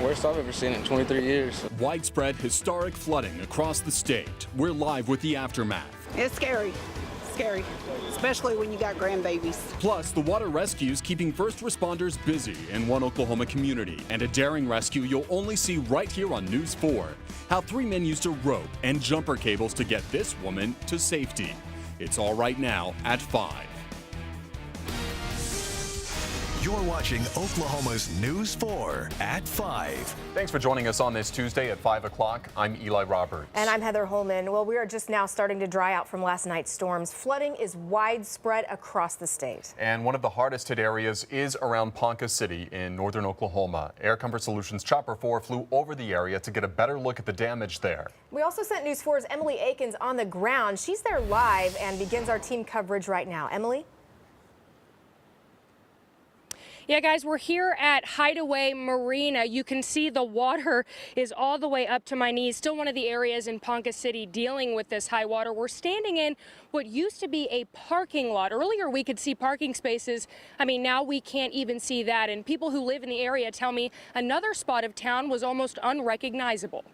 Worst I've ever seen in 23 years. Widespread historic flooding across the state. We're live with the aftermath. It's scary. Scary, especially when you got grandbabies. Plus, the water rescues keeping first responders busy in one Oklahoma community. And a daring rescue you'll only see right here on News 4. How 3 men used a rope and jumper cables to get this woman to safety. It's all right now at 5. You're watching Oklahoma's News 4 at 5. Thanks for joining us on this Tuesday at 5 o'clock. I'm Eli Roberts. And I'm Heather Holman. Well, we are just now starting to dry out from last night's storms. Flooding is widespread across the state. And one of the hardest hit areas is around Ponca City in northern Oklahoma. Air Comfort Solutions Chopper 4 flew over the area to get a better look at the damage there. We also sent News 4's Emily Akins on the ground. She's there live and begins our team coverage right now. Emily? Yeah, guys, we're here at Hideaway Marina. You can see the water is all the way up to my knees. Still one of the areas in Ponca City dealing with this high water. We're standing in what used to be a parking lot. Earlier, we could see parking spaces. I mean, now we can't even see that. And people who live in the area tell me another spot of town was almost unrecognizable.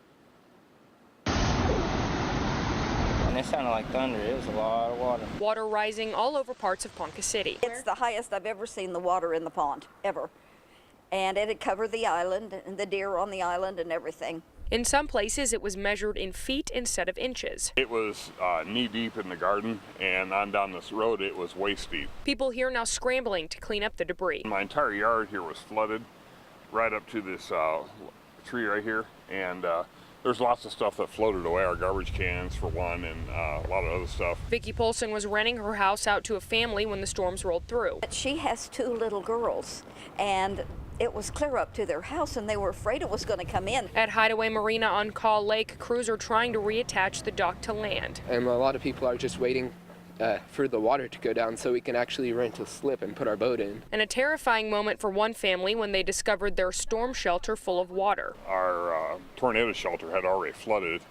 And it sounded like thunder. It was a lot of water. Water rising all over parts of Ponca City. It's the highest I've ever seen the water in the pond, ever. And it had covered the island and the deer on the island and everything. In some places, it was measured in feet instead of inches. It was knee deep in the garden, and on down this road, it was waist deep. People here now scrambling to clean up the debris. My entire yard here was flooded right up to this tree right here, and there's lots of stuff that floated away, our garbage cans for one, and a lot of other stuff. Vicki Polson was renting her house out to a family when the storms rolled through. She has 2 little girls, and it was clear up to their house, and they were afraid it was going to come in. At Hideaway Marina on Call Lake, crews are trying to reattach the dock to land. And a lot of people are just waiting for the water to go down so we can actually rent a slip and put our boat in. And a terrifying moment for one family when they discovered their storm shelter full of water. Our tornado shelter had already flooded,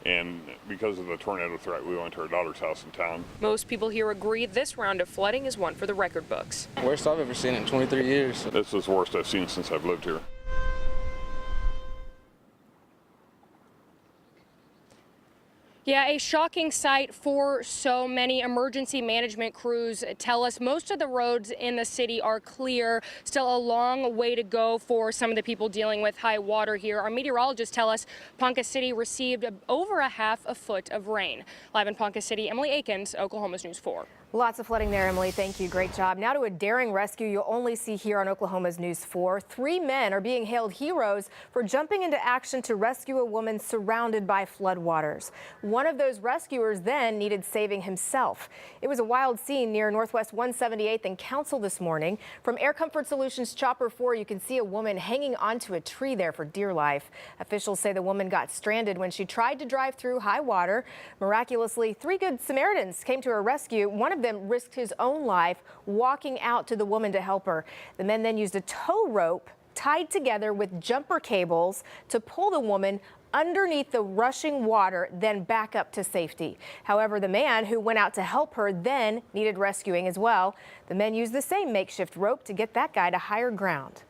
and because of the tornado threat, we went to our daughter's house in town. Most people here agree this round of flooding is one for the record books. Worst I've ever seen in 23 years. This is the worst I've seen since I've lived here. Yeah, a shocking sight for so many. Emergency management crews tell us most of the roads in the city are clear. Still a long way to go for some of the people dealing with high water here. Our meteorologists tell us Ponca City received over a half a foot of rain. Live in Ponca City, Emily Akins, Oklahoma's News 4. Lots of flooding there, Emily. Thank you. Great job. Now to a daring rescue you'll only see here on Oklahoma's News 4. 3 men are being hailed heroes for jumping into action to rescue a woman surrounded by floodwaters. One of those rescuers then needed saving himself. It was a wild scene near Northwest 178th and Council this morning. From Air Comfort Solutions Chopper 4, you can see a woman hanging onto a tree there for dear life. Officials say the woman got stranded when she tried to drive through high water. Miraculously, 3 good Samaritans came to her rescue. One of them risked his own life walking out to the woman to help her. The men then used a tow rope tied together with jumper cables to pull the woman underneath the rushing water, then back up to safety. However, the man who went out to help her then needed rescuing as well. The men used the same makeshift rope to get that guy to higher ground.